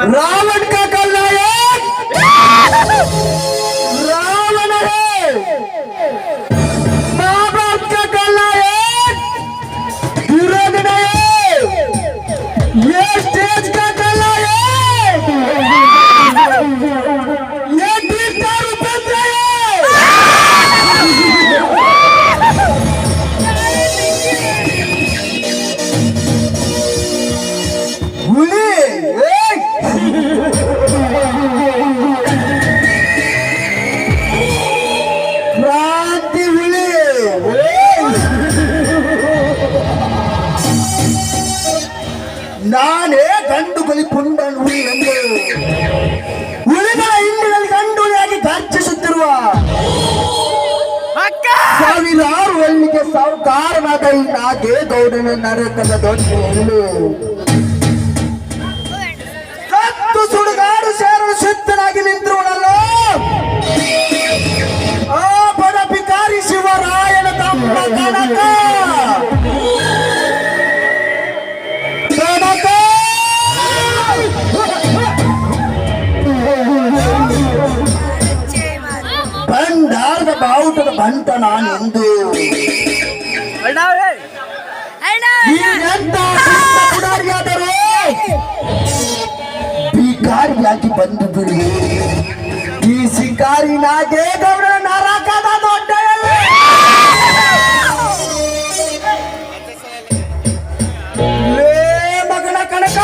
रावण का खलनायक रावण है, माँ बाप का खलनायक विरोध नहीं, ये स्टेज का खलनायक ये दीपदार उपेंद्र है। क्रांति हुई ನಾನೇ ಗಂಡುಗಲಿ ಪುಂಡನ್ ಹುಲಿ ಎಂದು ಹುಲಿಗಳ ಹಿಂಡಿನಲ್ಲಿ ಗಂಡುಲಿಯಾಗಿ ಗರ್ಜಿಸುತ್ತಿರುವ ಸಾವಿರಾರು ಹಳ್ಳಿಗೆ ಸಾಹುಕಾರನಾದ ಈ ನಾಗೇಗೌಡನ ನರಕದ ದೊಡ್ಡ ಹುಲ್ಲು ಕತ್ತು ಸುಡುಗಾಡು ಸೇರಲು ಸಿದ್ಧನಾಗಿ ನಿಂತಿರುವನಲ್ಲೋ ಆ ಬಡ ಭಿಕಾರಿ ಶಿವರಾಯನ ತಮ್ಮ ಕನಕ ಭಂಡಾರದ ಬಾವುಟದ ಬಂಟ ನಾನೆಂದು ಪುಡಾರಿಯಾದರೂ ಭಿಕಾರಿಯಾಗಿ ಬಂದು ಬಿಡಿ ಈ ಶಿಕಾರಿ ನಾಗೇಗೌಡನ ನರಕದ ದೊಡ್ಡ ಮಗನ ಕನಕ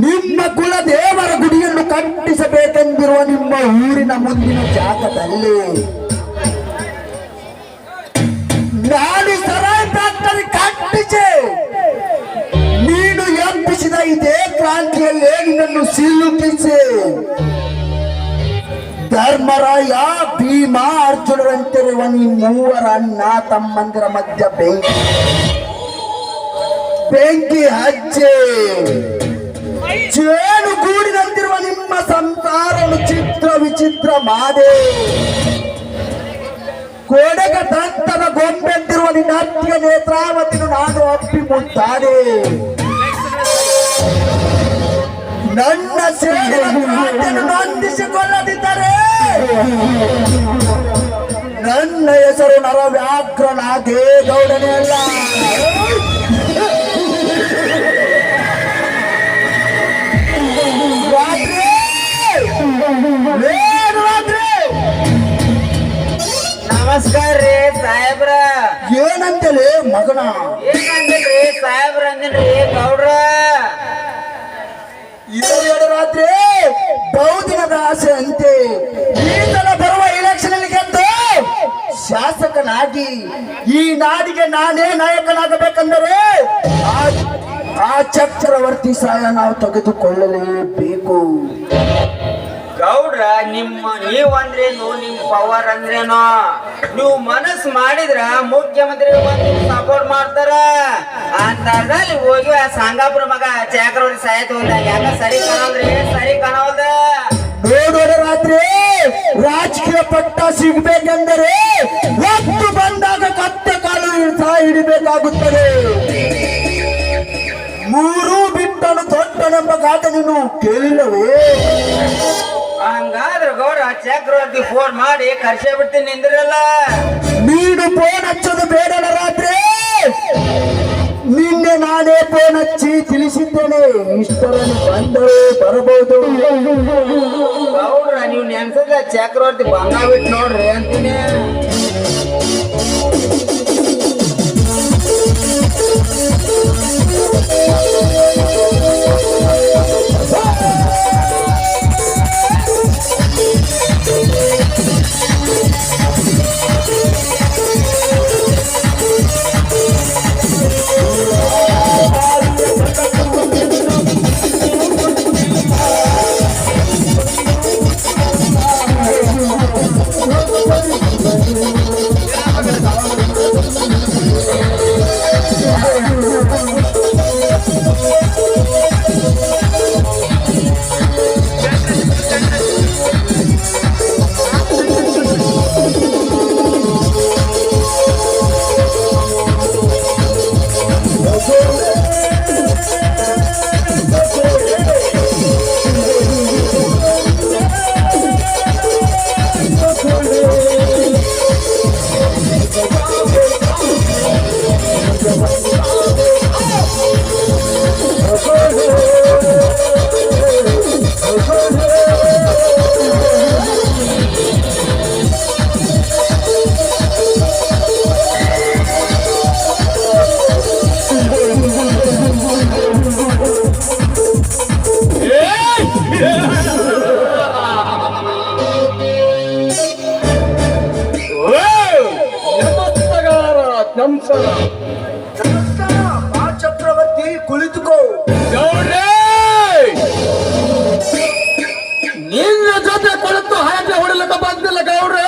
ನಿಮ್ಮ ಕುಲ ದೇವರ ಗುಡಿಯನ್ನು ಕಟ್ಟಿಸಬೇಕೆಂದಿರುವ ನಿಮ್ಮ ಊರಿನ ಮುಂದಿನ ಜಾಗದಲ್ಲಿ ನಾನು ಸರಾಯ್ ಫ್ಯಾಕ್ಟರಿ ಕಟ್ಟಿಸಿ ನೀನು ಎಬ್ಬಿಸಿದ ಇದೇ ಕ್ರಾಂತಿಯಲ್ಲಿ ನಿನ್ನನ್ನು ಸಿಲುಕಿಸಿ ಧರ್ಮರಾಯ ಭೀಮ ಅರ್ಜುನರಂತಿರುವ ಈ ಮೂವರ ಅಣ್ಣ ತಮ್ಮಂದಿರ ಮಧ್ಯ ಬೆಂಕಿ ಹಚ್ಚಿ ಜೇನು ಗೂಡಿನಂತಿರುವ ನಿಮ್ಮ ಸಂಸಾರವನ್ನು ಚಿತ್ರ ವಿಚಿತ್ರ ಮಾಡಿ ಕೊಡಗ ದಂತದ ಗೊಂಬೆಂದಿರುವ ನಿನ್ನ ಅತ್ತಿಗೆ ನೇತ್ರಾವತಿಯನ್ನು ನಾನು ಅಪ್ಪಿ ಮುಟ್ಟಾದೆ ನನ್ನ ಸೇನೆಯನ್ನು ನಂದಿಸಿಕೊಳ್ಳದಿದ್ದರೆ ನನ್ನ ಹೆಸರು ನರವ್ಯಾಘ್ರ ನಾಗೇಗೌಡನೇ ಅಲ್ಲ. ರಾತ್ರಿ ಏನು ರಾತ್ರಿ? ನಮಸ್ಕಾರ ರೀ ಸಾಹೇಬ್ರ. ಏನಂತಲೇ ಮಗನ? ಏನಂದ್ರಿ ಸಾಹೇಬ್ರ ಅಂದ್ರಿ ಗೌಡ್ರ? ಎರಡು ರಾತ್ರಿ ಬಹುದಿನದ ಆಸೆ ಅಂತೆ ಈ ಸಲ ಬರುವ ಎಲೆಕ್ಷನ್ ಅಲ್ಲಿ ಗೆದ್ದು ಶಾಸಕನಾಗಿ ಈ ನಾಡಿಗೆ ನಾನೇ ನಾಯಕನಾಗಬೇಕೆಂದರೆ ಆ ಚಕ್ರವರ್ತಿ ಸಹಾಯ ನಾವು ತೆಗೆದುಕೊಳ್ಳಲೇಬೇಕು. ಗೌಡ್ರ, ನೀವ್ ಅಂದ್ರೇನು, ನಿಮ್ ಪವರ್ ಅಂದ್ರೇನು? ನೀವು ಮನಸ್ಸು ಮಾಡಿದ್ರ ಮುಖ್ಯಮಂತ್ರಿ ಸಪೋರ್ಟ್ ಮಾಡ್ತಾರ ಅಂತಲ್ಲಿ ಹೋಗಿ ಆ ಸಂಗಾಪುರ ಮಗ ಚಕ್ರವರ್ತಿ ಸಾಯತ್ ಯಾಕ ಸರಿ ಕಾಣಲ್ರಿ? ಸರಿ ಕಾಣವಲ್ದ. ನೋಡೋಣ ರಾತ್ರಿ ರಾಜಕೀಯ ಪಟ್ಟ ಸಿಗ್ಬೇಕೆಂದರೆ ಹೊತ್ತು ಬಂದಾಗ ಕತ್ತೆ ಕಾಲು ಹಿಡಿಬೇಕಾಗುತ್ತದೆ. ಮೂರು ಬಿಟ್ಟನು ತೊಟ್ಟನೆಂಬ ಗಾಟ ನೀನು ಕೇಳಿಲ್ಲವೇ? ಹಂಗಾದ್ರ ಗೌಡ ಚಕ್ರವರ್ತಿ ಫೋನ್ ಮಾಡಿ ಕರ್ಸೇ ಬಿಡ್ತೀನಿ ನಿಂದ್ರಲ್ಲ. ನೀನು ಫೋನ್ ಹಚ್ಚೋದು ಬೇಡಲ್ಲ ರಾತ್ರಿ. ನಿನ್ನೆ ನಾನೇ ಫೋನ್ ಹಚ್ಚಿ ತಿಳಿಸಿದ್ದೇನೆ, ಇಷ್ಟರಲ್ಲಿ ಬಂದರೆ ಬರಬಹುದು. ಗೌಡ್ರ, ನೀವು ನೆನ್ಸದ ಚಕ್ರವರ್ತಿ ಬಂದಾಗ್ಬಿಟ್ಟು ನೋಡ್ರಿ ಅಂತೀನಿ. ಚಕ್ರವರ್ತಿ ಕುಳಿತುಕೋ. ನಿನ್ನ ಜೊತೆ ಕುಳಿತು ಹಾಗೆ ಹೊಡಲಕ್ಕ ಬಂದಿಲ್ಲ ಗೌಡ್ರೆ.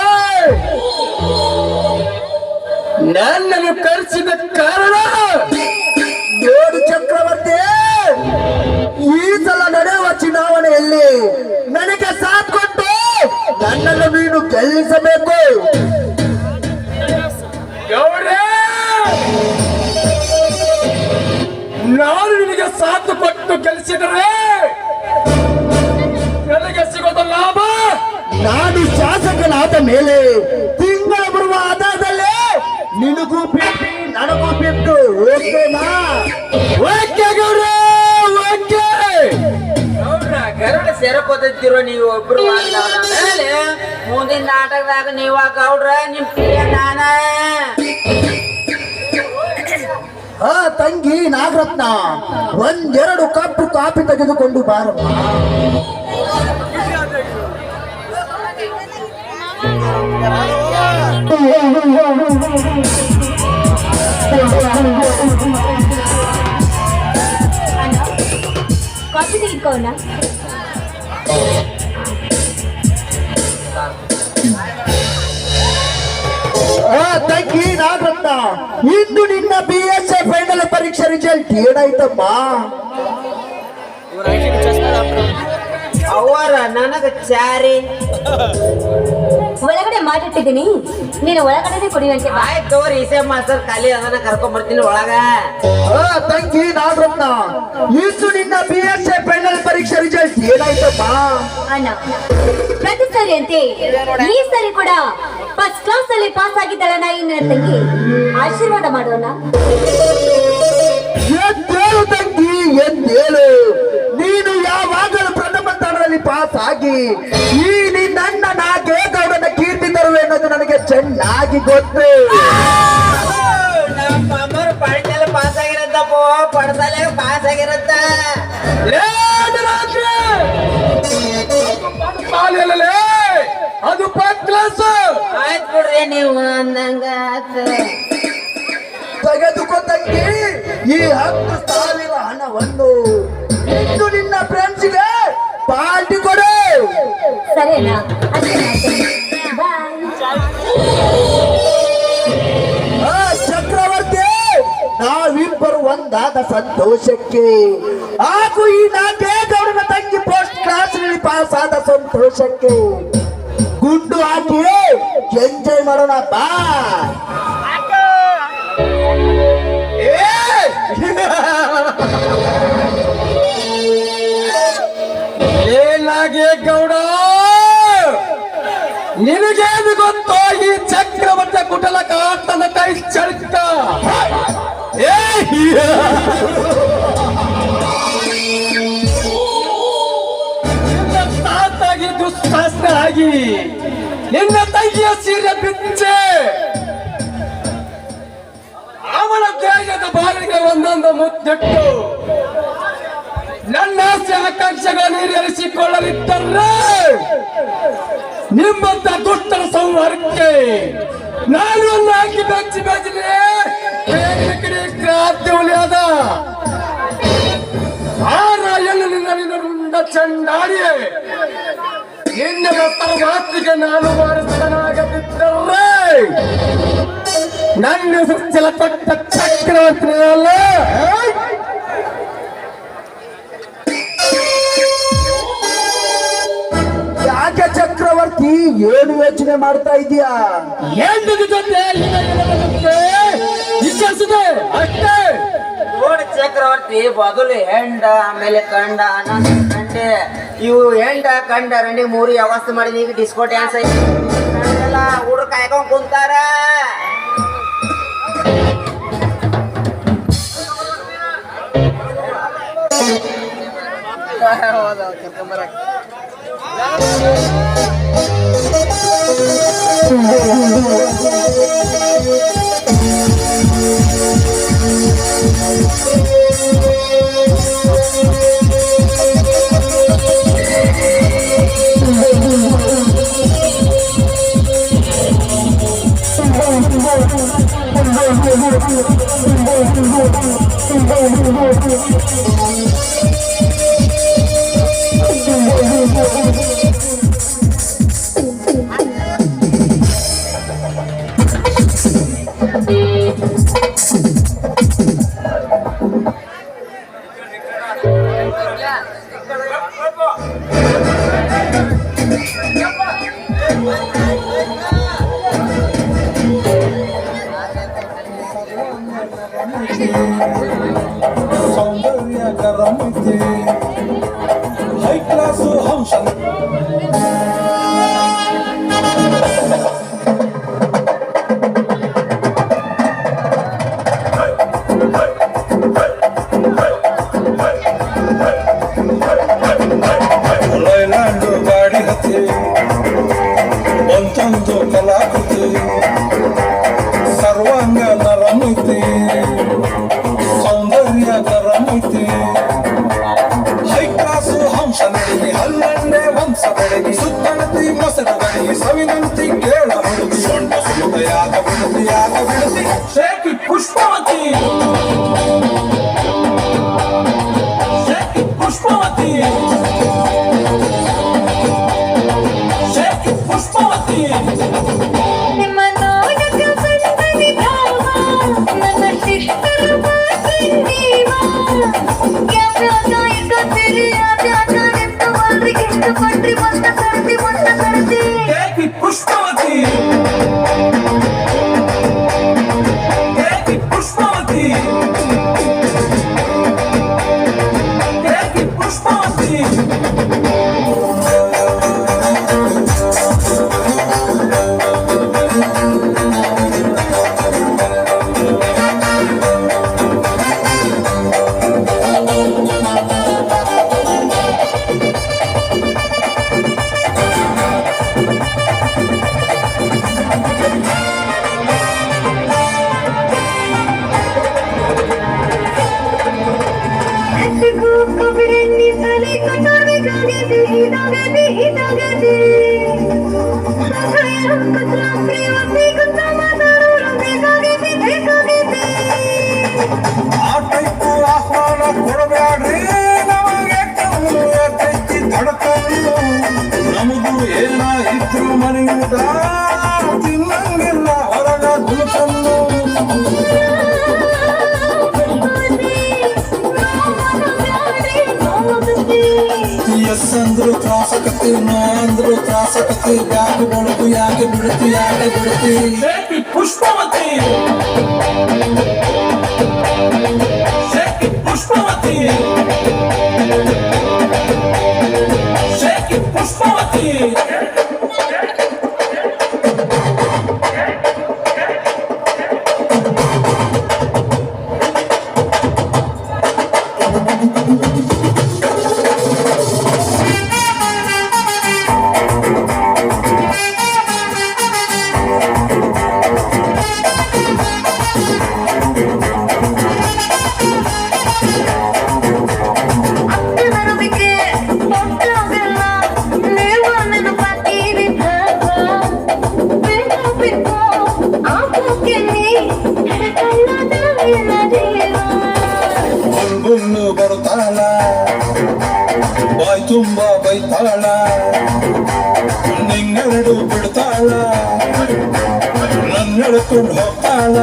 ನನ್ನನ್ನು ಕರೆಸಿದ ಕಾರಣ ನೋಡು ಚಕ್ರವರ್ತಿ, ಈ ಸಲ ನಡೆಯುವ ಚುನಾವಣೆಯಲ್ಲಿ ನನಗೆ ಸಾಥ್ ಕೊಟ್ಟು ನನ್ನನ್ನು ನೀನು ಗೆಲ್ಲಿಸಬೇಕು. ಗೌಡ್ರೆ, ನಾನು ನಿನಗೆ ಸಾಥ್ ಕೊಟ್ಟು ಗೆಲ್ಲಿಸಿದರೆ ನನಗೆ ಸಿಗೋದ ಲಾಭ? ನಾನು ಶಾಸಕನಾದ ಮೇಲೆ ತಿಂಗಳ ಬರುವ ಆಧಾರದಲ್ಲಿ ನಿನಗೂ ಬಿಟ್ಟು ನನಗೂ ಬಿಟ್ಟು ಓಕೆನಾ? ಓಕೆ ಗೌಡ್ರೆ, ಓಕೆ. ಗೌಡ್ರ, ಗರುಡ ಸೇರಕೋತಿರೋ ನೀವು ಒಬ್ರು ಮೇಲೆ ಮುಂದಿನ ನಾಟಕದಾಗ ನೀವ ಗೌಡ್ರ, ನಿಮ್ ಪ್ರಿಯ ನಾನ. ಆ ತಂಗಿ ನಾಗರತ್ನ, ಒಂದೆರಡು ಕಪ್ಪು ಕಾಫಿ ತೆಗೆದುಕೊಂಡು ಬಾರಮ್ಮ. ಕಾಫಿ ತೆಗೆದುಕೋಣ. ತಂಗಿ ನಾಗರತ್ನ, ಇಂದು ನಿನ್ನ BSc ಫೈನಲ್ ಪರೀಕ್ಷೆ ರಿಸಲ್ಟ್ ಏನಾಯ್ತಮ್ಮ? ಅವರ ನನಗ ಚಾರಿ ಒಳಗಡೆ ಮಾಡಿಟ್ಟಿದ್ದೀನಿ, ನೀನು ಒಳಗಡೆ ಕುಡಿಯುವಂತೆ ಬಾ. ಆಯ್ತು ತೋರಿ, ಈಸೆ ಮಾಸ್ತರ್ ಖಾಲಿ ಅದನ್ನ ಕರ್ಕೊಂಡ್ ಬರ್ತೀನಿ ಒಳಗ. ತಂಗಿ ನಾಗರತ್ನ, ಇಂದು ನಿನ್ನ BSc ಫೈನಲ್ ಪರೀಕ್ಷೆ ರಿಸಲ್ಟ್ ಏನಾಯ್ತಮ್ಮ? ಅಣ್ಣ, ಪ್ರತಿ ಸಲ ಮುಂದುವರಿಯಂತೆ ಈ ಸರಿ ಕೂಡ ಫಸ್ಟ್ ಕ್ಲಾಸ್ ಅಲ್ಲಿ ಪಾಸ್ ಆಗಿದ್ದಾಳಣ್ಣ ಈ ನನ್ನ ತಂಗಿ. ಆಶೀರ್ವಾದ ಮಾಡೋಣ. ಎದ್ದೇಳು ತಂಗಿ, ಎದ್ದೇಳು. ನೀನು ಯಾವಾಗಲೂ ಪ್ರಥಮ ಸ್ಥಾನದಲ್ಲಿ ಪಾಸ್ ಆಗಿ ಈ ನನ್ನ ನಾಗೇಗೌಡನ ಕೀರ್ತಿ ತರುವೆ ಅನ್ನೋದು ನನಗೆ ಚೆನ್ನಾಗಿ ಗೊತ್ತು. ನಮ್ಮ ಅಮ್ಮರು ಪಡ್ಸಲೆ ಪಾಸ್ ಆಗಿರತ್ತಪ್ಪ, ಪಡ್ಸಲೆ ಪಾಸ್ ಆಗಿರತ್ತ. ಅದು ಫಸ್ಟ್ ಕ್ಲಾಸ್. ಆಯ್ತು ಬಿಡ್ರಿ ನೀವು ಅಂದಂಗ ತೆಗೆದುಕೋ ತಂಗಿ ಈ 10,000 ಹಣವನ್ನು. ಇನ್ನು ನಿನ್ನ ಫ್ರೆಂಡ್ಸ್ಗೆ ಪಾರ್ಟಿ ಕೊಡು. ಸರಿನಾ? ಅಷ್ಟೇ ಬಾಯ್. ಚಕ್ರವರ್ತಿ, ನಾವಿಬ್ಬರು ಒಂದಾದ ಸಂತೋಷಕ್ಕೆ ಹಾಗೂ ಈ ನಾಗೇಗೌಡನ ತಂಗಿ ಫಸ್ಟ್ ಕ್ಲಾಸ್ ನಲ್ಲಿ ಪಾಸ್ ಆದ ಸಂತೋಷಕ್ಕೆ ಗುಂಡು ಹಾಕಿ ಎಂಜಾಯ್ ಮಾಡೋಣ ಬಾ. ಏನಾಗೆ ಗೌಡ, ನಿನಗೇನು ಗೊತ್ತೋ ಈ ಚಕ್ರವರ್ತಿ ಕುಟಲ ಕಾಟನ ಕೈ ಚಳಕ. ನಿನ್ನ ತಾತಾಗಿ ದುಸ್ಸಾಹಸ ಆಗಿ ನಿನ್ನ ತಂಗಿಯ ಸೀರೆ ಬಿಚ್ಚೆ ಅವಳ ದೇಹದ ಬಾಳಿಗೆ ಒಂದೊಂದು ಮುತ್ತಿಟ್ಟು ನನ್ನ ಆಸೆ ಆಕಾಂಕ್ಷೆಗಳನ್ನು ಈಡೇರಿಸಿಕೊಳ್ಳಲಿದ್ದರೆ ನಿಮ್ಮಂತ ದುಷ್ಟರ ಸಂಹಾರಕ್ಕೆ ನಾನು ಒಂದು ಹಾಕಿ ಬೆಚ್ಚಿ ಬೆಚ್ಚಲಿ ಕಡೆ ಕ್ರಾಂತಿ ಉಳಿಯದ ಆ ರಾಯನು ನಿನ್ನ ಚಂಡಾಡಿಯೇ ನಿನ್ನ ಮಾತಿಗೆ ನಾನು ವಾರಸನಾಗದಿದ್ದರೆ ನನ್ನ ಸೃಷ್ಟಿಲ ಕೊಟ್ಟ ಚಕ್ರವರ್ತಿಯಲ್ಲ. ಯಾಕೆ ಚಕ್ರವರ್ತಿ, ಏನು ಯೋಚನೆ ಮಾಡ್ತಾ ಇದೀಯಾ? ಹೆಂಡದ ಜೊತೆ ವಿಚಾರಿಸಿದೆ ಅಷ್ಟೇ. ನೋಡಿ ಚಕ್ರವರ್ತಿ, ಬದಲು ಹೆಂಡ ಆಮೇಲೆ ಕಂಡ ಅನಂತ ಕಂಡೆ. ಇವು ಹೆಂಡ ಕಂಡ ರಂಡಿ 3 ವ್ಯವಸ್ಥೆ ಮಾಡಿ ಈಗ ಡಿಸ್ಕೋ ಡ್ಯಾನ್ಸ್ ಐತೆಲ್ಲ ಹುಡುಗ ಕಾಯ್ಕೊಂಡ್ ಕುಂತಾರ. ಸೌಂದರ್ಯಕರ ಮಿತಿ ಹೈ ಕ್ಲಾಸು ಹಂಸ ಲೈಲ್ಯಾಂಡು ಗಾಡಿ ಹತ್ತಿ ಒಂದೊಂದು ಕಲಾಕೃತಿ ಸರ್ವಾಂಗ ನರಮಿತಿ ಸೌಂದರ್ಯಕರ ಮಿತಿ ಹೈ ಕ್ಲಾಸು ಹಂಸ ನಡಿಗೆ ಹಲ್ಲಂಡೆ ವಂಶ ಬೆಳಗಿ ಸುತ್ತಣತಿ ಮೊಸರ ಬಡಿಗೆ ಸವಿನಂತಿ ಕೇಳ ಹುಡುಗಿ ಸೊಂಟ ಸುಮತೆಯಾದ ಬಿಡತಿ ಶೇಖಿ ಪುಷ್ಪವತಿ ಶೇಖಿ ಪುಷ್ಪವತಿ ಶೇಖಿ ಪುಷ್ಪವತಿ ನಿಮ್ಮ ನೋಡಕ್ಕೆ ಬಂದನಿ ಭಾವ, ನನ್ನ ಶಿಷ್ಟರ ಬಾಸಿಂದೀವ. ಯಾವ್ಯಾವ ಇಕ್ಕತ್ತಿರಿ, ಯಾವ್ಯಾವ ನಿಮ್ದು ಒಲ್ರಿಗೆ ಇಷ್ಟಪಟ್ರಿ, ಮೊತ್ತ ಕರ್ತಿ. ಶೇಖಿ ಪುಷ್ಪವತಿ ಶೇಖಿ ಪುಷ್ಪವತಿ ಶೇಖಿ ಪುಷ್ಪವತಿ ಮನೆಯಿಂದ ತಿನ್ನಂಗಿಲ್ಲ ಹೊರಗ ದುಲ್ಕನ್ನು ಎಸ್ ಅಂದ್ರು ತ್ರಾಸಕತಿ ನೋ ಅಂದ್ರು ತ್ರಾಸಕತಿ ಯಾಕೆ ಬೆಳಕು ಯಾಕೆ ಬಿಡುತ್ತಿ ಯಾಕೆ ಬಿಡುತ್ತಿ ಶೇಖಿ ಪುಷ್ಪವತಿ ಶೇಖಿ ಪುಷ್ಪವತಿ ಶೇಖಿ ಪುಷ್ಪವತಿ ಗುಂಡು ಬರುತ್ತಾಳ ಬಾಯ್ ತುಂಬ ಬೈತಾಳ ನಿಂಗೆರಡು ಬಿಡ್ತಾಳ ನನ್ನೆಡ್ಕೊಂಡು ಹೋಗ್ತಾಳ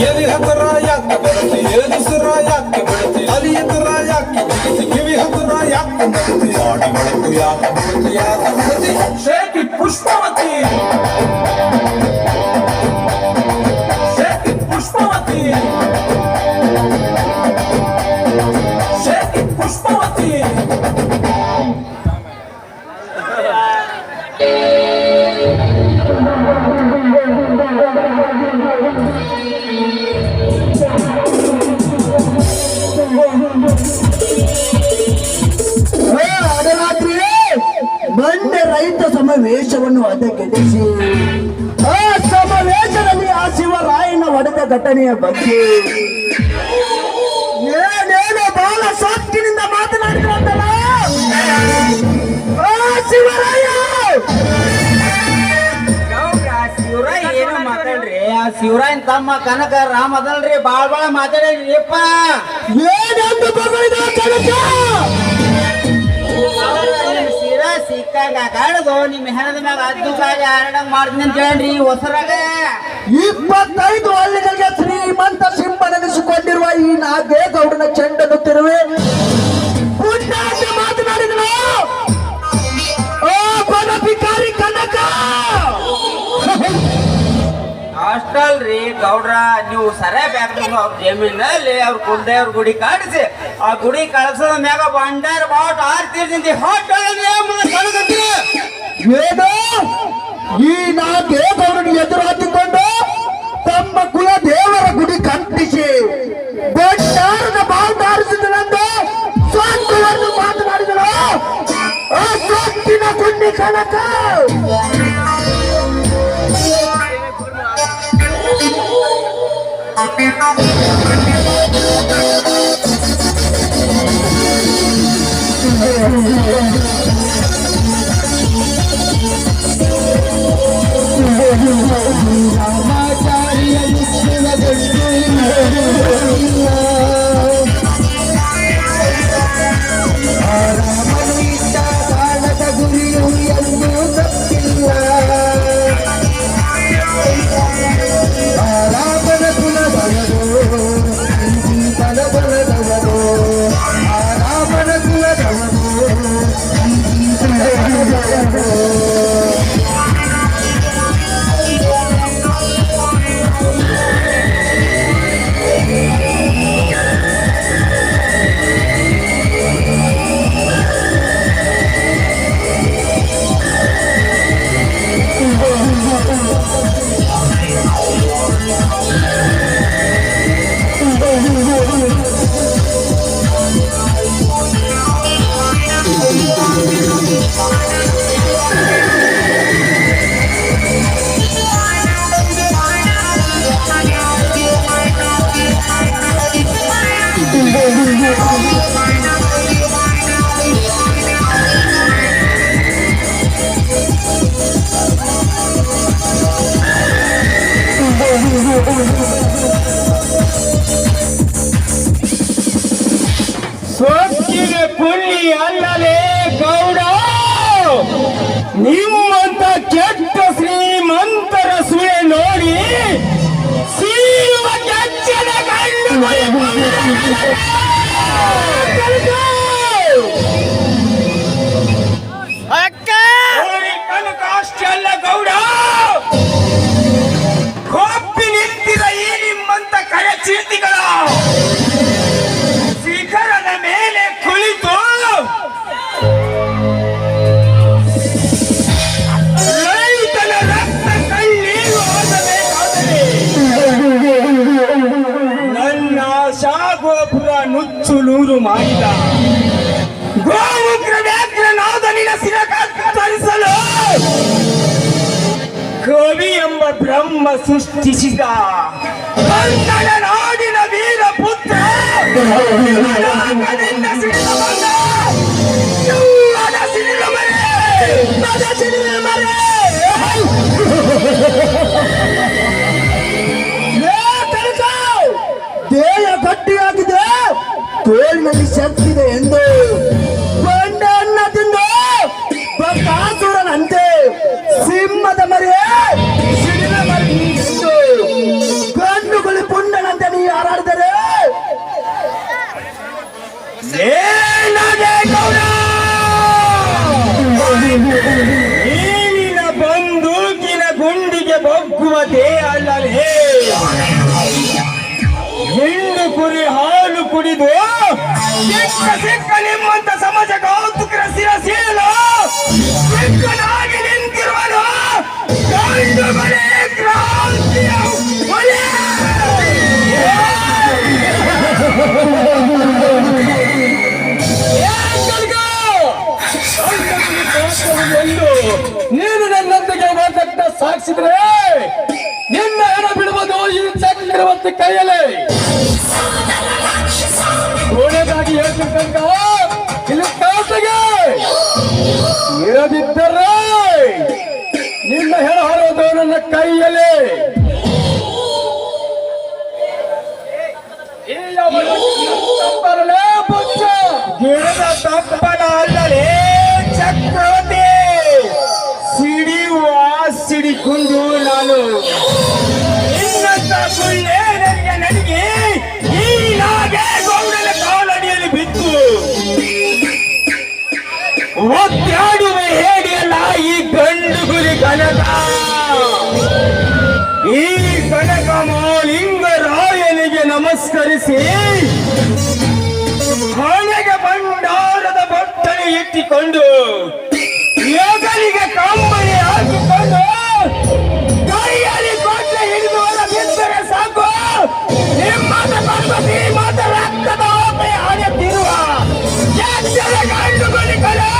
ಎದಿ ಹತ್ರ ಯಾಕೆ ಬರುತ್ತಿ ಎದುಸರ ಯಾಕೆ ಬಿಡುತ್ತಿ ಅಲ್ಲಿ ಎದುರ ಯಾಕೆ ಬಿಡುತ್ತಿ ಕಿವಿ ಹತ್ರ ಯಾಕೆ ಬರುತ್ತಿ ಆಡಿ ಬೆಳಕು ಯಾಕೆ ಬಿಡುತ್ತಿ ಯಾಕೆ ಬಿಡುತ್ತಿ ಶೇಖಿ ಪುಷ್ಪವತಿ ಶೇಖಿ ಪುಷ್ಪವತಿ ಶೇಖಿ ಪುಷ್ಪವತಿ ಅಡರಾತ್ರಿ ಬಂಡೆ ರೈತ ಸಮಾವೇಶವನ್ನು ಅದಗೆಡಿಸಿ ಆ ಸಮಾವೇಶದಲ್ಲಿ ಆ ಶಿವರಾಯನ ಹೊಡೆದ ಘಟನೆಯ ಬಗ್ಗೆ ಏನೇನು ಬಹಳ ಸೊಕ್ಕಿನಿಂದ ಮಾತನಾಡಿದ್ರಂತಲ್ಲ ಆ ಶಿವರಾಯ ಶಿವರಾಯ್ ಏನು ಮಾತಾಡ್ರಿ ಆ ಶಿವರಾಯನ್ ತಮ್ಮ ಕನಕ ರಾಮ್ ಅದಲ್ರಿ ಬಾಳ ಮಾತಾಡ್ರಿಪ್ಪ ಏನೆಂದು ಬಗಳಿದ ಕನಕ ಶಿರಾ ಸಿಕ್ಕಾಗ ಕಾಣದು ನಿಮ್ ಹೆಣದ ಮ್ಯಾಗ ಅದ್ದು ಕಾಲಿ ಆರಡಂಗ್ ಮಾಡ್ತೀನಿ ಅಂತ ಹೇಳ್ರಿ ಹೊಸರಾಗ 25 ಹಳ್ಳಿಗಳಿಗೆ ಶ್ರೀಮಂತ ಸಿಂಪಡಗಿಸಿಕೊಂಡಿರುವ ಈ ನಾಗೇಗೌಡನ ಚೆಂಡನ್ನು ತಿರುವೆ ಪುಣ್ಯಾಟ ಮಾತನಾಡಿದನು ಓ ಬಡ ಭಿಕಾರಿ ಕನಕ ಅಷ್ಟಲ್ರಿ ಗೌಡ್ರ ನೀವು ಸರಿಯಾಗಿ ಬ್ಯಾಕ್ರಿ ಅವ್ರ ಜಮೀನಲ್ಲಿ ಅವ್ರ ಕುಲದೇವ್ರ ಗುಡಿ ಕಾಡಿಸಿ ಆ ಗುಡಿ ಕಳಸದ ಮ್ಯಾಗ ಬಂಡಾರ ಬಾಟ್ ಆರ್ತಿರ್ತೀನಿ ಏನು ಈ ನಾಗೇಗೌಡನ ಎದುರು ಹಾಕಿಕೊಂಡು ತಮ್ಮ ಕುಲ ದೇವರ ಗುಡಿ ಕಂಟಿಸಿ ಬಂಡಾರದ ಬಾವುಟಾರಿಸಿದನೆಂದು ಸ್ವಂತವನ್ನು ಮಾತನಾಡಿದಳು ಆ ಸೊಕ್ಕಿನ ಗುಂಡಿ ಕನಕ ಸೊಕ್ಕಿಗೆ ಪುಳ್ಳಿ ಅಲ್ಲಲೇ ಗೌಡ ನೀವು ಕೆಟ್ಟ ಶ್ರೀಮಂತರ ಸುಳೆ ನೋಡಿ ಸೀರುವ ಕೆಚ್ಚದ ಕನಕಾಷ್ಟೆಲ್ಲ ಗೌಡ ಕೊಪ್ಪಿ ನಿಂತಿದ ಈ ನಿಮ್ಮಂತ ಕಡೆ ಚೀಟಿಗಳ ಶಿಖರದ ಮೇಲೆ ಕುಳಿತು ರೈತನ ರಕ್ತ ಕಣ್ಣೀರು ಆಗಬೇಕಾದರೆ ನನ್ನ ಶಾಗೋಪುರ ನುಚ್ಚು ನೂರು ಮಾಡಿದ ಗೋಮುಖ ವ್ಯಾಘ್ರನಾದ ನಿನ್ನ ಶಿರ ಕತ್ತರಿಸಲು ಕವಿ ಎಂಬ ಬ್ರಹ್ಮ ಸೃಷ್ಟಿಸಿದ ಕನ್ನಡ ನಾಡಿನ ವೀರ ಪುತ್ರ ಕನಕದಿಂದ ಸಿಡಿದ ಬಂದ ಯೌವನ ಸಿಡಿದ ಮರೆ, ಮದ ಸಿಡಿದ ಮರೆ. ಏ ಕನಕ, ದೇಹ ಗಟ್ಟಿಯಾಗಿದೆ, ತೋಳಿನಲ್ಲಿ ಶಕ್ತಿ ಇದೆ ಎಂದು ಬಂಡೆ ಅನ್ನ ತಿಂದು ಬಕಾಸುರನಂತೆ ಸಿಂಹದ ಮರಿ ಸಿಡಿದ ಮರಿ ಎಂದು ಕಣ್ಣುಗಳು ಪುಂಡನಂತೆ ನೀ ಹಾರಾಡಿದರೆ ಏನಾದೆ ಗೌಡ? ನೀನಿನ ಬಂದೂಕಿನ ಗುಂಡಿಗೆ ಬಗ್ಗುವ ದೇಹ ಅಲ್ಲವೇ? ಹೆಣ್ಣು ಕುರಿ ಹಾಲು ಕುಡಿದು ಸಿಕ್ಕ ಸಿಕ್ಕ ನಿಮ್ಮಂತ ಸಮಾಜ ಕೌತುಕರ ಶಿರಸೀಲು ಸಿಕ್ಕನಾಗಿ ನಿಂತಿರುವನು ಗಂಡು ಮನೆ ಕ್ರಾಂತಿಯ ಒಲೆ. ನೀನು ನನ್ನೊಂದಿಗೆ ಮಾತಕ್ಕ ಸಾಕ್ಷಿದ್ರೆ ನಿನ್ನ ಹೆಣ ಬಿಡುವುದು ಈ ಚಕ್ರವರ್ತಿ ಕೈಯಲ್ಲಿ. ಒಳ್ಳೆದಾಗಿ ಹೇಳ್ತಿದ್ದಂಗ ಇಲ್ಲಿ ಕಾಸಿಗೆ ಇರದಿದ್ದರೆ ನಿನ್ನ ಹೆಣ ಹೊರೋದು ನನ್ನ ಕೈಯಲ್ಲಿ. ಗಿಡದ ತಪ್ಪನ ಅಲ್ಲಲೇ ಚಕ್ರವರ್ತಿ, ಸಿಡಿಯುವ ಸಿಡಿಕೊಂಡು ನಾನು ಇನ್ನಂತ ಸುಳ್ಳೆ ನನಗೆ ಈ ನಾಗೆ ಗೌಡನ ಕಾಲಡಿಯಲ್ಲಿ ಬಿದ್ದು ಒತ್ತಾಡುವೆ ಹೇಡಿಯಲ್ಲ ಈ ಗಂಡು ಗುರಿ ಕನಕ. ಈ ಕನಕ ಮಾಲಿಂಗರಾಯನಿಗೆ ನಮಸ್ಕರಿಸಿ ಹಣೆಗೆ ಭಂಡಾರದ ಬಟ್ಟನೆ ಇಟ್ಟಿಕೊಂಡು ಯೋಗನಿಗೆ ಕಂಬಳಿ ಹಾಕಿಕೊಂಡು ಕೈಯಲ್ಲಿ ಕೊಟ್ಟೆ ಹಿಡಿದು ಹೊರ ಬಿದ್ದರೆ ಸಾಕು ನಿಮ್ಮದ ಪರ್ವತಿ ಮಾತ ರಕ್ತದ ಓಪೆ ಹಾಡುತ್ತಿರುವ ಎಚ್ಚರ ಗಂಡು ಗುರಿಗಳು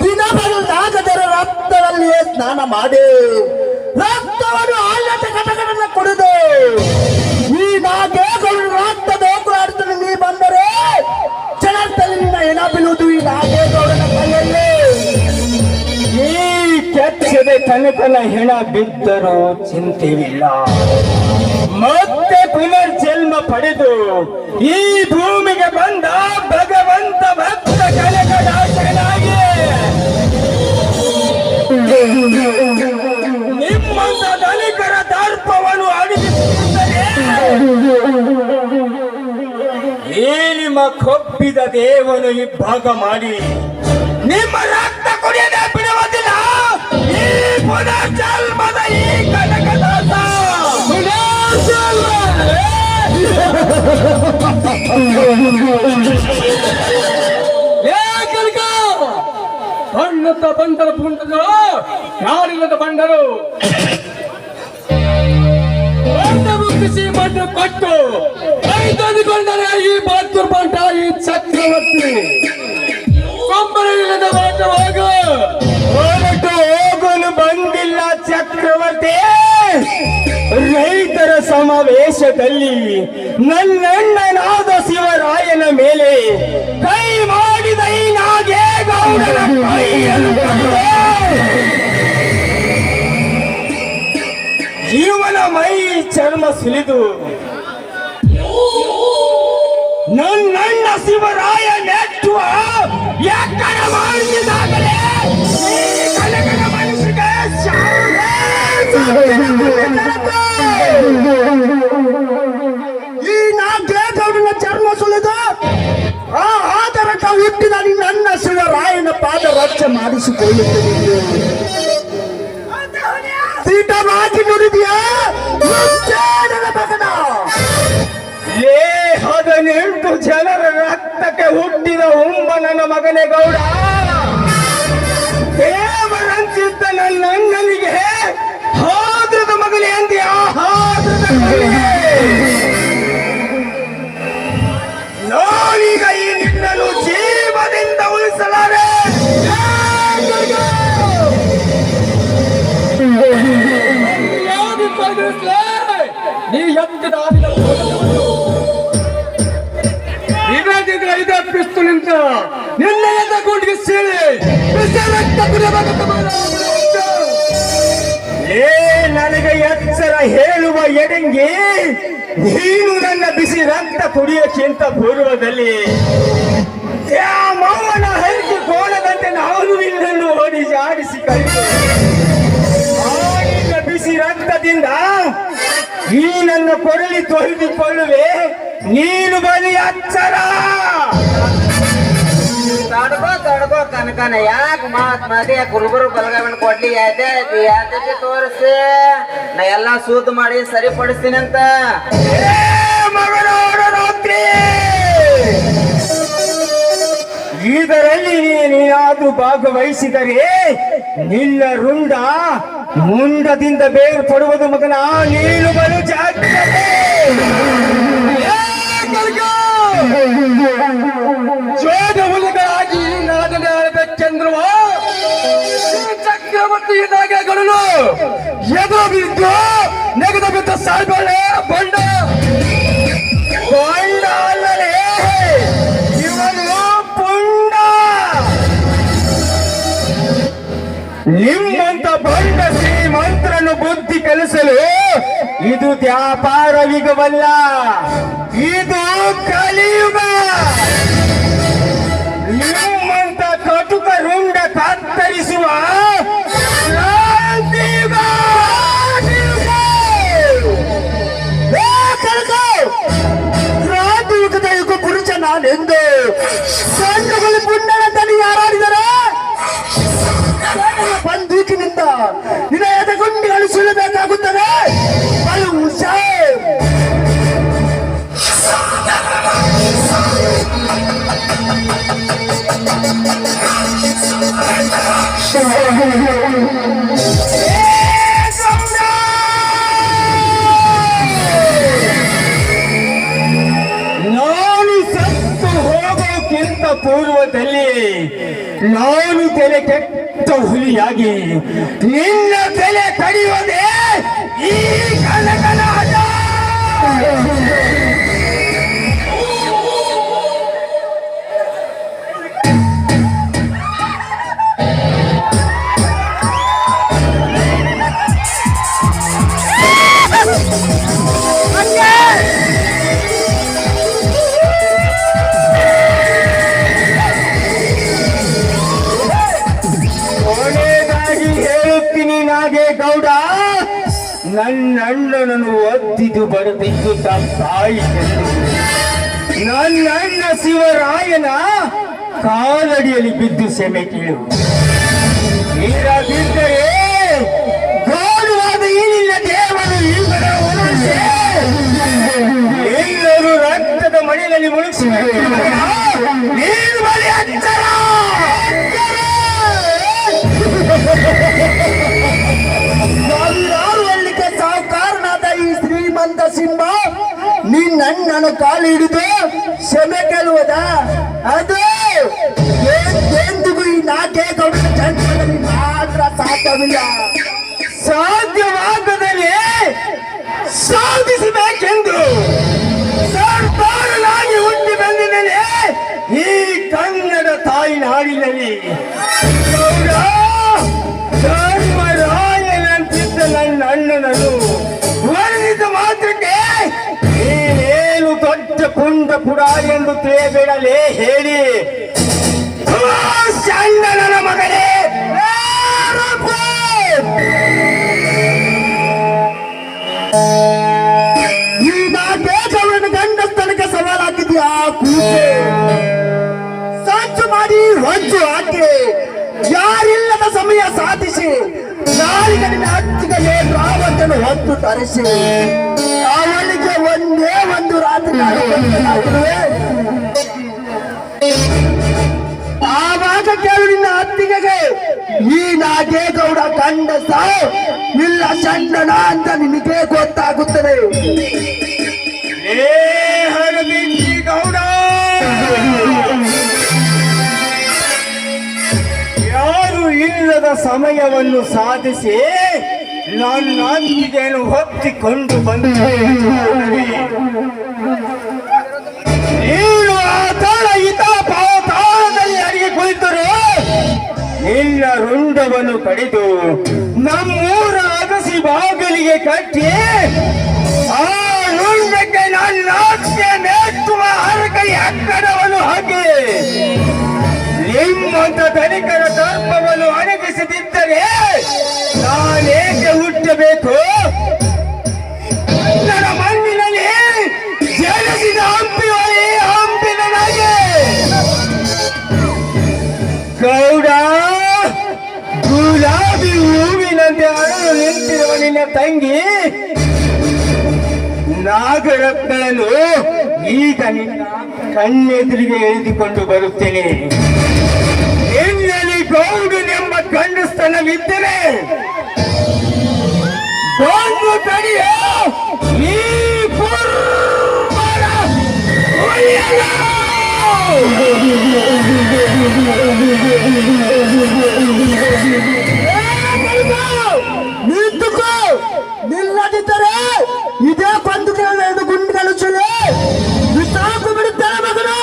ದಿನ ಬದಲಾಗದರ ರಕ್ತದಲ್ಲಿಯೇ ಸ್ನಾನ ಮಾಡಿ ರಕ್ತವನ್ನು ಆಲಟ ಕಟಕಟನ್ನ ಕುಡಿದು ಈ ನಾಗೇಗಳು ರಕ್ತದ ಹೋಗುಲಾಡುತ್ತದೆ. ನೀ ಬಂದರೆ ಜನರಲ್ಲಿ ನಿನ್ನ ಹೆಣ ಬೀಳುವುದು ಈ ನಾಗೇಗೌಡನ ಕೈಯಲ್ಲಿ. ಈ ಕೆಚ್ಚದ ಕನಕನ ಹೆಣ ಬಿದ್ದರೂ ಚಿಂತೆವಿಲ್ಲ, ಮತ್ತೆ ಪುನರ್ಜನ್ಮ ಪಡೆದು ಈ ಭೂಮಿಗೆ ಬಂದ ಭಗವಂತ ಭಕ್ತ ಕನಕ ದಾಸನಾಗಿ ನಿಮ್ಮಂತ ಧನಿಕರ ದರ್ಪವನ್ನು ಅಡಿಸುತ್ತಿದ್ದರೆ ಈ ನಿಮ್ಮ ಕೊಬ್ಬಿದ ದೇವನು ಇಬ್ಬಾಗ ಮಾಡಿ ನಿಮ್ಮ ರಕ್ತ ಕುಡಿಯದೆ ಬಿಡುವುದಿಲ್ಲ. ಈ ಪುನರ್ಜನ್ಮದ ಈ ಕನಕದಾಸ ಬಣ್ಣದ ಬಂದರ ಪುಂಡದ ಯಾರಿಲ್ಲದ ಬಂಡರು ಮುಗಿಸಿ ಮಣ್ಣು ಕೊಟ್ಟು ಕೈತಂದುಕೊಂಡರೆ ಈ ಬಹದ್ದೂರ್ ಬಂಟ ಈ ಚಕ್ರವರ್ತಿ ಕೊಂಬರವಿಲ್ಲದ ಮಾಟವಾಗ ಹೊರಟು ಹೋಗಲು ಬಂದಿಲ್ಲ ಚಕ್ರವರ್ತಿ. ರೈತರ ಸಮಾವೇಶದಲ್ಲಿ ನನ್ನಣ್ಣನಾದ ಶಿವರಾಯನ ಮೇಲೆ ಕೈ ಮಾಡಿದ ಈ ನಾಗೇಗೌಡನ ಕೈಯನ್ನು ಜೀವನ ಮೈ ಚರ್ಮ ಸುಲಿದು ನನ್ನಣ್ಣ ಶಿವರಾಯ ಈ ನಾಲ್ಕೇ ಗೌಡನ ಚರ್ಮ ಸುಲಿದು ಆ ಆಧಾರಕ ಹುಟ್ಟಿದ ನನ್ನ ಶಿವರಾಯನ ಪಾದ ರಕ್ಷೆ ಮಾಡಿಸಿಕೊಳ್ಳುತ್ತೇನೆ. ತೀಟವಾಗಿ ನುಡಿದಿಯಾ ಮಗನ? ಲೇ 18 ಜನರ ರಕ್ತಕ್ಕೆ ಹುಟ್ಟಿದ ಹುಂಬ ನನ್ನ ಮಗನೇ ಗೌಡ. ದೇವರಂತಿದ್ದ ನನ್ನ ಅಣ್ಣನಿಗೆ ಹಾದ್ರದ ಮಗನೇ ಅಂದ್ಯ. ಹಾದ್ರದ ಮಗನೇ, ನಾನೀಗ ಈ ನಿನ್ನನ್ನು ಜೀವದಿಂದ ಉಳಿಸಲಾರೆ. ನೀ ಎತ್ತಿದ ಇದೇ ಪಿಸ್ತೂಲಿಂದ ನಿನ್ನ ಎದ್ದ ಗುಂಡಿಗೆ ಸೇರಿ ನನಗೆ ಎಚ್ಚರ ಹೇಳುವ ಎಡಂಗಿ, ನೀನು ನನ್ನ ಬಿಸಿ ರಕ್ತ ಕುಡಿಯೋಕ್ಕಿಂತ ಪೂರ್ವದಲ್ಲಿ ಮಾವನ ಹರಿಕೆ ಕೋಣದಂತೆ ನಾನು ನಿನ್ನನ್ನು ಓಡಿಸಿ ಆಡಿಸಿ ಕಲಿತು ಬಿಸಿ ರಕ್ತದಿಂದ ಈ ನನ್ನ ಕೊರಳಿ ತೊಳೆದುಕೊಳ್ಳುವೆ. ನೀನು ಬಲಿ ಅಚ್ಚರ. ತಡ್ಕೋ ಕನಕನ ಯಾಕೆ ಮಾತೇ ಕುರುಬರು ಬಲಗವನ್ ಕೊಡ್ಲಿ ಯಾತೆ ತೋರಿಸಿ ನಾ ಎಲ್ಲಾ ಸೂದ್ ಮಾಡಿ ಸರಿಪಡಿಸ್ತೀನಿ ಅಂತ. ಇದರಲ್ಲಿ ನೀನಾದ್ರೂ ಭಾಗವಹಿಸಿದರೆ ನಿನ್ನ ರುಂಡ ಮುಂಡದಿಂದ ಬೇರ್ಪಡುವುದು ಮಗನ. ನೀನು ಬಲು ಜಾಗ್ರತೆ. ಜೋಗ ಹುಲಿಗಳಾಗಿ ನಾದನೆ ಆಡಬೇಕೆಂದ್ರು ಚಕ್ರವರ್ತಿ ನಾಗಗಳು ಎದುರು ಬಿದ್ದು ನೆಗೆದು ಬಿದ್ದ ಸಾಯ್ಬಳೆ ಬಂಡ ಬಂಡ ಅಲ್ಲಲೇ ಇವನು ಪುಂಡ. ನಿಮ್ಮಂತ ಬಂಡ ಶ್ರೀಮಂತ್ರನು ಬುದ್ಧಿ ಕಲಿಸಲು ಇದು ವ್ಯಾಪಾರ ಯುಗವಲ್ಲ, ಇದು ಕಲಿಯುಗ. ನಿಮ್ಮಂತ ಕಟುಕ ರುಂಡ ಕತ್ತರಿಸುವ ಕ್ರಾಂತಿಯುಗ. ಕ್ರಾಂತಿ ಯುಗದ ಯುಗ ಪುರುಷ ನಾನೆಂದು ಸಣ್ಣಗಳು ಪುಂಡನ ತನಿ ಯಾರಾಡಿದರೆ ಬಂದೂಕಿನಿಂದ ನಿನ್ನ ಎದೆಗುಂಡಿಗಳು ಸುಲಿಬೇಕಾಗುತ್ತದೆ. ಬಲು ಹುಷಾರ್. ನಾನು ಸತ್ತು ಹೋಗೋಕ್ಕಿಂತ ಪೂರ್ವದಲ್ಲಿ ನಾನು ತಲೆ ಕೆಟ್ಟ ಹುಲಿಯಾಗಿ ನಿನ್ನ ತಲೆ ಕಡಿಯೋದೇ ಈ ಕನಕನ ಹಠ. ಕೊನೆಯದಾಗಿ ಹೇಳುತ್ತೀನಿ ನಾಗೆ ಗೌಡ, ನನ್ನ ಅಣ್ಣನನ್ನು ಒದ್ದಿದ್ದು ಬಡದಿದ್ದು ತಾಯಿ. ನನ್ನ ಅಣ್ಣ ಶಿವರಾಯನ ಕಾಲಡಿಯಲ್ಲಿ ಬಿದ್ದು ಸೆಮೆ ಕೀಳು. ಇರದಿದ್ದರೆ ಗೋಡುವಾದ ಈ ನಿನ್ನ ದೇವರು ಈಗಲ ಉಳಿಸಿ ಎಲ್ಲರೂ ರಕ್ತದ ಮಡಿಲಲ್ಲಿ ಮುಳುಗಿಸಿ ನೀನು ಬಲಿ ಅಚ್ಚರ. ಸಾವಿರಾರು ಹಳ್ಳಿಗೆ ಸಾಹುಕಾರನಾದ ಈ ಶ್ರೀಮಂತ ಸಿಂಹ ನಿನ್ನಣ್ಣನ ಕಾಲು ಹಿಡಿದು ಕ್ಷಮೆ ಕೇಳುವುದ? ಅದು ಎಂದಿಗೂ ಈ ನಾಲ್ಕೇ ಗೌಡನ ಜನ್ಮದಲ್ಲಿ ಮಾತ್ರ ಸಾಧ್ಯವಿಲ್ಲ. ಸಾಧ್ಯವಾಗದಲ್ಲಿ ಸಾಧಿಸಬೇಕೆಂದು ಸರ್ದಾರನಾಗಿ ಹುಟ್ಟಿ ಬಂದಿದ್ದೇನೆ ಈ ಕನ್ನಡ ತಾಯಿ ನಾಡಿನಲ್ಲಿ. ಧರ್ಮರಾಯನಂತಿದ್ದ ನನ್ನ ಅಣ್ಣನನ್ನು ವರ್ಣಿಸಿದ ಮಾತ್ರಕ್ಕೆ ನೀನೇನು ದೊಡ್ಡ ಪುಂಡ ಪುಡ ಎಂದು ತಿಳಿಯಬೇಡಲೇ ಹೇಳಿ. ಅಣ್ಣನ ಮಗನೇ ಆಕೆ ಯಾರಿಲ್ಲದ ಸಮಯ ಸಾಧಿಸಿ ನಾಳಿಗಡಿನ ಹತ್ತಿಗೆ ರಾವಣನು ಹೊತ್ತು ತರಿಸಿ ಅವಳಿಗೆ ಒಂದೇ ಒಂದು ರಾತ್ರಿ ನಾಡಿರುವೆ. ಆವಾಗ ಕೇಳು ನಿನ್ನ ಅತ್ತಿಗೆಗೆ ಈ ನಾಗೇಗೌಡ ಗಂಡಸ ಇಲ್ಲ ಚಂಡನ ಅಂತ ನಿನಗೆ ಗೊತ್ತಾಗುತ್ತದೆ. ಗೌಡ ಯಾರು ಇಲ್ಲದ ಸಮಯವನ್ನು ಸಾಧಿಸಿ ನನ್ನ ಅಂತಿಗೆಯನ್ನು ಹೊತ್ತಿಕೊಂಡು ಬಂದು ನೀನು ಆ ತಾಳ ಈತ ಪಾವತಾಳದಲ್ಲಿ ಅಡಿಗೆ ಕುಳಿತರು ನಿನ್ನ ರುಂಡವನ್ನು ಕಡಿದು ನಮ್ಮೂರ ಅಗಸಿ ಬಾಗಿಲಿಗೆ ಕಟ್ಟಿ ಆ ರುಂಡಕ್ಕೆ ನನ್ನ ನೆಟ್ಟುವ ಹರಕೈ ಅಕ್ಕಡವನ್ನು ಹಾಕಿ ನಿಮ್ಮಂತ ಧನಿಕರ ದರ್ಪವನ್ನು ಅಣಗಿಸದಿದ್ದರೆ ನಾನೇಕೆ ಹುಟ್ಟಬೇಕು? ನನ್ನ ಮಣ್ಣಿನಲ್ಲಿ ಜನಿಸಿದ ಹಂಪಿವಳಿ ಹಂಪಿನಾಗೆ ಗೌಡ ಗುಲಾಬಿ ಹೂವಿನಂತೆ ಅರಳು ನಿಂತಿರುವ ನಿನ್ನ ತಂಗಿ ನಾಗರತ್ನಗಳನ್ನು ಈಗ ನಿನ್ನ ಕಣ್ಣೆದುರಿಗೆ ಎಳೆದುಕೊಂಡು ಬರುತ್ತೇನೆ. ನಿನ್ನಲ್ಲಿ ಗೌಡನೆಂಬ ಗಂಡಸ್ತನವಿದ್ದರೆ ಬಂದು ತಡೆಯ ಈ ಕುರ್ಬರ ಒಯ್ಯಲ. ನಿಂತುಕೋ, ನಿಲ್ಲದಿದ್ದರೆ ಇದೇ ಬಂದುಗಳನ್ನು ಗುಂಡುಗಳು ಚಲೆ ಬಿಸಾಕು ಬಿಡುತ್ತಾರೆ ಮಗನು.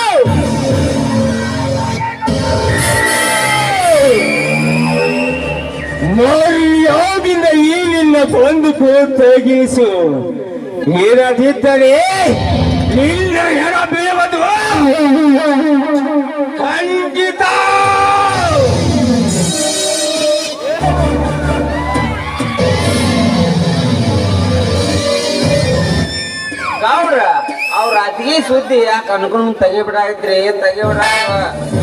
ಮರ್ಯಾದಿಂದ ಈ ನಿನ್ನ ಬಂದು ತೆಗಿಸು, ಇರದಿದ್ದರೆ ನಿನ್ನ ಹೆಣ ಬೀಳುವುದು ಖಂಡಿತ. ಗೌಡ್ರ ಅವ್ರ ಅತಿಗೆ ಸುದ್ದಿ ಯಾಕೆ ಅನ್ಕೊಂಡ್ ತೆಗಿಬಿಡಾಯ್ತ್ರಿ, ತೆಗಿಬಿಡ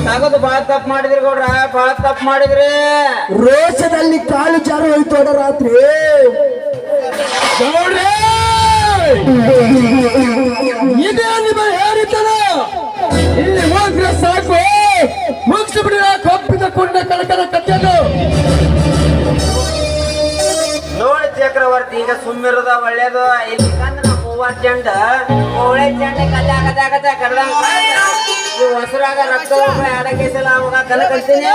ತಗದು ಬಾಳ ತಪ್ಪು ಮಾಡಿದ್ರಿ ಗೌಡ್ರ, ಬಾಳ ತಪ್ಪು ಮಾಡಿದ್ರಿ. ರೋಷದಲ್ಲಿ ಕಾಲು ಜಾರು ಹೋಯ್ತೋಡ ರಾತ್ರಿ. ಗೌಡ್ರೆ, ಇದೇ ನಿಮ್ಮ ಹೇರಿತನ. ಇಲ್ಲಿ ಹೋದ್ರೆ ಸಾಕು, ಮುಗಿಸಿಬಿಡಿ ಕಪ್ಪಿದ ಕೊಂಡ ಕಳಕನ ಕಥೆಯನ್ನು. ನೋಡಿ ಚಕ್ರವರ್ತಿ, ಈಗ ಸುಮ್ಮಿರೋದ ಒಳ್ಳೇದು. ಇಲ್ಲಿ ಕಂದ ನಮ್ಮ ಹೂವ ಚೆಂಡ ಒಳ್ಳೆ ಚೆಂಡ ಕದ ಕಡ್ದಂಗ ಈ ಹೊಸರಾಗ ರಕ್ತ ಆಡಕೇಸಲ್ಲ ಅವಾಗ ಕಲ ಕಲ್ತೀನಿ.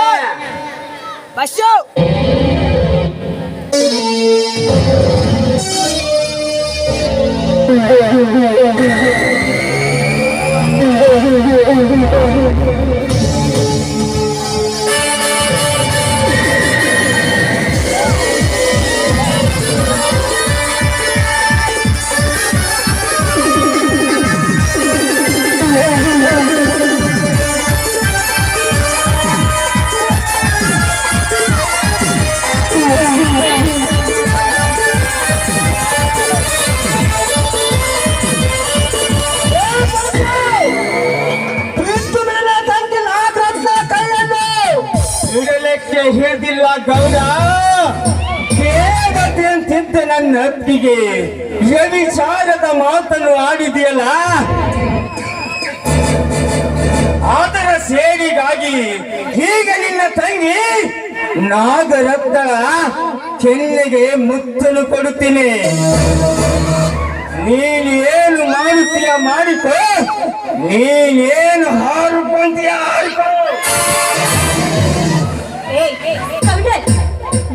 ಇಡಲಿಕ್ಕೆ ಹಿಡಿದಿಲ್ಲ ಗೌಡ. ತಿಂತ ನನ್ನ ಅತ್ತಿಗೆ ವ್ಯಭಿಚಾರದ ಮಾತನ್ನು ಆಡಿದೆಯಲ್ಲ, ಅದರ ಸೇರಿಗಾಗಿ ಈಗ ನಿನ್ನ ತಂಗಿ ನಾಗರತ್ನಳ ಕೆನ್ನೆಗೆ ಮುತ್ತನ್ನು ಕೊಡುತ್ತೀನಿ. ನೀನೇನು ಮಾಡುತ್ತೀಯ ಮಾಡಿಕೊ, ನೀನೇನು ಹಾರುಕೊಂತೀಯ ಹಾರಿಕೊ.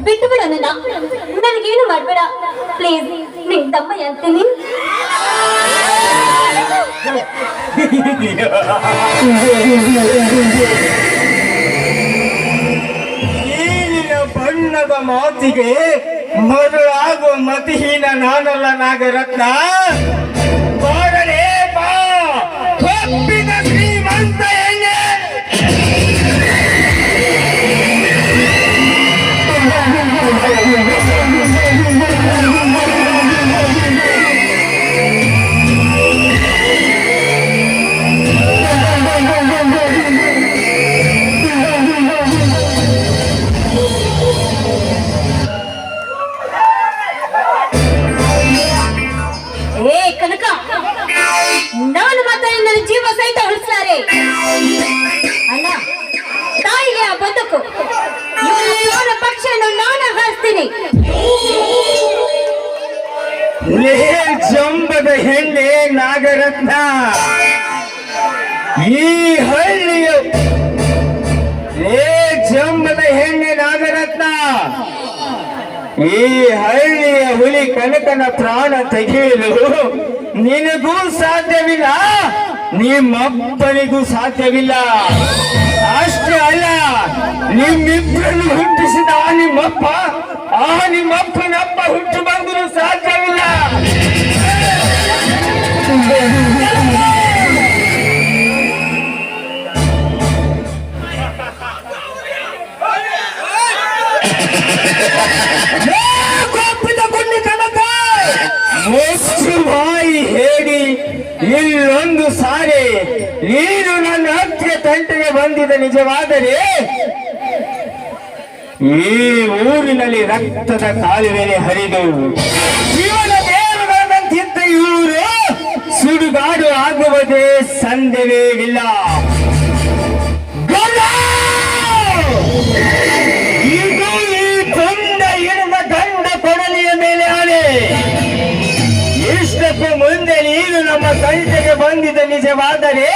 ಬಿಟ್ಟು ಬಿಡ ನನ್ನ, ನನಗೇನು ಮಾಡ್ಬೇಡ ಪ್ಲೀಸ್. ನಿನ್ ತಮ್ಮ ಅಂತೀನಿ. ಈ ನಿನ್ನ ಬಣ್ಣದ ಮಾತಿಗೆ ಮರುಳಾಗುವ ಮತಿಹೀನ ನಾನಲ್ಲ ನಾಗರತ್ನ. ಬಾರಲೇ ಬಾ, ಕಪ್ಪಿದ ಶ್ರೀಮಂತ ಎಣ್ಣೆ. ಬದುಕು ಇವನ ಪಕ್ಷಿಯನ್ನು ನಾನು ಹಾರಿಸ್ತೀನಿ. ಲೇ ಜಂಬದ ಹೆಣ್ಣೆ ನಾಗರತ್ನ, ಈ ಹಳ್ಳಿಯ ಲೇ ಜಂಬದ ಹೆಣ್ಣೆ ನಾಗರತ್ನ, ಈ ಹಳ್ಳಿಯ ಹುಲಿ ಕನಕನ ಪ್ರಾಣ ತೆಗೆಯಲು ನಿನಗೂ ಸಾಧ್ಯವಿಲ್ಲ, ನಿಮ್ಮಪ್ಪನಿಗೂ ಸಾಧ್ಯವಿಲ್ಲ. ಅಷ್ಟೇ ಅಲ್ಲ, ನಿಮ್ಮಿಬ್ಬರನ್ನು ಹುಟ್ಟಿಸಿದ ನಿಮ್ಮಪ್ಪನಪ್ಪ ಹುಟ್ಟು ಬಂದರೂ ಸಾಧ್ಯವಿಲ್ಲ. ಮುಚ್ಚು ಬಾಯಿ ಹೇಳಿ ಇಲ್ಲೊಂದು ಸಾರಿ ನೀನು ನನ್ನ ಹತ್ತಿರ ತಂಟೆಗೆ ಬಂದಿದ್ದ ನಿಜವಾದರೆ ಈ ಊರಿನಲ್ಲಿ ರಕ್ತದ ಕಾಲುವೆನೆ ಹರಿದು ಜೀವನ ದೇವರಂತಿದ್ದ ಇವರು ಸುಡುಗಾಡು ಆಗುವುದೇ ಸಂದೇಹವೇ ಇಲ್ಲ. ಇದು ಈ ಬಂದ ಇಳಿದ ಗಂಡ ಕೊಡಲಿಯ ಮೇಲೆ ಆನೆ. ಇಷ್ಟಕ್ಕೂ ಮುಂದೆ ನೀನು ನಮ್ಮ ತಂಟೆಗೆ ಬಂದಿದ್ದ ನಿಜವಾದರೆ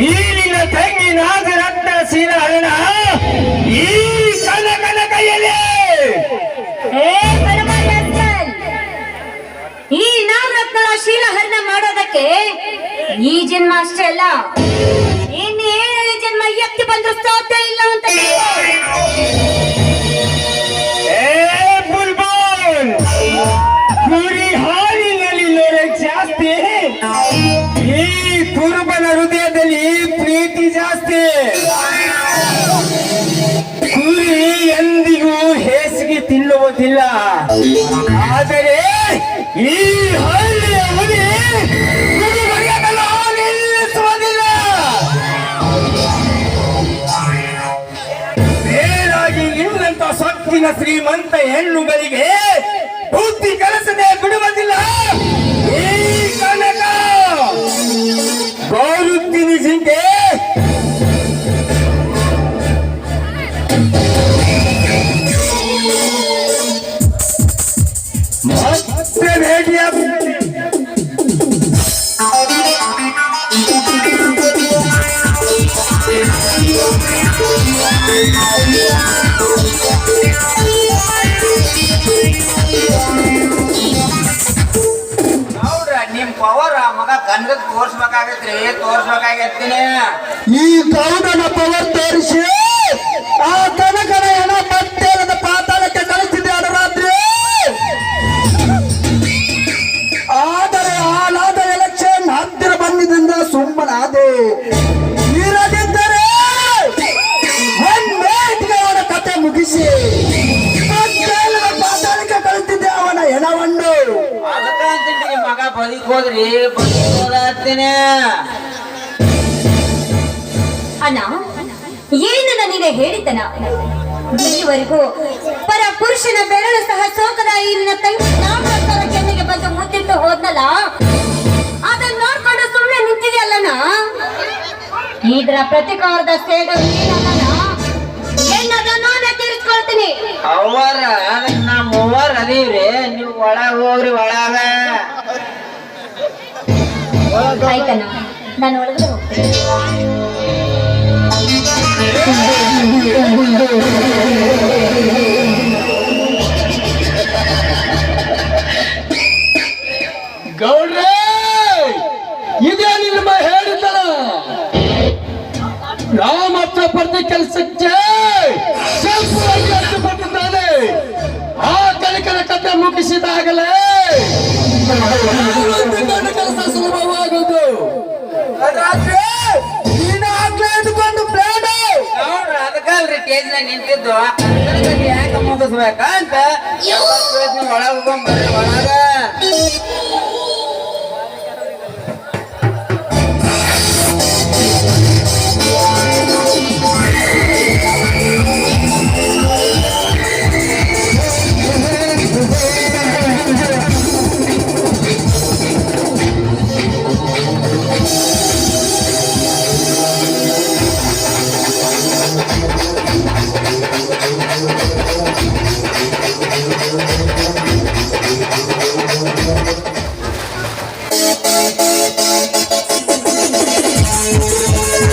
ಈ ನಿನ್ನ ತಂಗಿ ನಾಗರತ್ನ ಹರಣ ಈ ಕನಕನ ಕೈಯಲ್ಲಿ. ಈ ನಾಗರತ್ನಳ ಶೀಲಹರಣ ಮಾಡೋದಕ್ಕೆ ಈ ಜನ್ಮ ಅಷ್ಟೇ ಅಲ್ಲ, ಇನ್ನು 7 ಜನ್ಮ ಎತ್ತಿ ಬಂದ್ರು ಸಾಧ್ಯ ಇಲ್ಲ ಅಂತ. ಬುಲ್ಬುಲ್, ಕುರಿ ಹಾಲಿನಲ್ಲಿ ನೋಡ ಜಾಸ್ತಿ, ಈ ಕುರುಬನ ಹೃದಯದಲ್ಲಿ ಪ್ರೀತಿ ಜಾಸ್ತಿ. ಕುರಿ ಎಂದಿಗೂ ಹೇಸಿಗೆ ತಿನ್ನುವುದಿಲ್ಲ, ಆದರೆ ಈ ಹಳ್ಳಿಯ ಹುಲಿ ಕುರುಬರಿಯದಲ್ಲ ನಿಲ್ಲಿಸುವುದಿಲ್ಲ. ಬೇರಾಗಿ ಇನ್ನಂತ ಸೊಕ್ಕಿನ ಶ್ರೀಮಂತ ಹೆಣ್ಣುಗಳಿಗೆ ಬುದ್ಧಿ ಕೆಲಸದೆ ಬಿಡುವುದಿಲ್ಲ. ಈ ಕನಕ ಗೌರುತ್ತೀನಿ ಜಿಂಕೆ. ಮತ್ತೆ ಭೇಟಿಯಾಗ್ತೀನಿ. ನೋಡ್ರ ನಿಮ್ ಪವರ್ ಮಗ ಕನ್ಗದ್ ತೋರ್ಸ್ಬೇಕಾಗತ್ತೀನಿ. ಈ ಗೌಡನ ಪವರ್ ತೋರಿಸಿ ಆ ಕನಕನ ಹೆಣ ಪಟ್ಟೇರದ ಪಾತಾಳಕ್ಕೆ ಕಳಿಸಿದೆ ರಾತ್ರಿ. ಆದರೆ ಹಾಲಾದ ಎಲೆಕ್ಷನ್ ಹತ್ತಿರ ಬಂದಿದ್ದರಿಂದ ಸುಮ್ಮನಾದೆ. ಇರದಿದ್ದರೆ ಅವನ ಕತೆ ಮುಗಿಸಿ ಪಟ್ಟೇಲದ ಪಾತಾಳಕ್ಕೆ ಕಳಿಸಿದ್ದೆ ಅವನ ಹೆಣವನ್ನು. ಅದಕ್ಕ ಅಂತೀನಿ ನಿಮ್ ಮಗ ಬದುಕೋದ್ರಿ ಬದುಕೋದತ್ತೀನಿ. ಅಣ್ಣ, ಏನನ್ನ ನೀನೆ ಹೇಳಿದ್ದನ? ಇಲ್ಲಿವರೆಗೂ ಪರ ಪುರುಷನ ಬೆರಳು ಸಹ ಸೋಕದ ಈ ನಿನ್ನ ತಂಗಿ ನಾಗರತ್ನಳ ಕೆನ್ನೆಗೆ ಬಂದು ಮುತ್ತಿಟ್ಟು ಹೋದ್ನಲ್ಲ, ಅದನ್ನ ನೋಡ್ಕೊಂಡು ಸುಮ್ಮನೆ ನಿಂತಿದೆಯಲ್ಲನ? ಇದರ ಪ್ರತಿಕಾರದ ಸೇಡು ನೀನಲ್ಲನ? ಏನದ ನಾನೇ ತೀರಿಸ್ಕೊಳ್ತೀನಿ. ಅವರ ನಾ ಮೂವರ್ ಅದೀವ್ರಿ, ನೀವು ಒಳಗ ಹೋಗ್ರಿ ಒಳಗ. ಆಯ್ತಣ್ಣ, ನಾನು ಒಳಗಡೆ ಹೋಗ್ತೀನಿ. ಗೌಡ್ರೆ, ಇದೇ ನಿಮ್ಮ ಹೇಳಿದ್ದನ ರಾಮತ್ರ ಪ್ರತಿ ಕೆಲಸಕ್ಕೆ ಸಂಪೂರ್ಣವಾಗಿ ಅಡ್ಡುಪಟ್ಟಿದ್ದಾನೆ. ಆ ಕನಕನ ಕಥೆ ಮುಗಿಸಿದಾಗಲೇ ಕೆಲಸ ಸುಲಭವಾಗುವುದು. ಅದಕ್ಕಲ್ರಿ ಸ್ಟೇಜ್ ನಾಗ ನಿಂತಿದ್ದು ಯಾಕೆ ಮುಗಿಸ್ಬೇಕಂತ ಒಳಗ ಹೋಗ್ಬರ್ರಿ ಒಳಗ.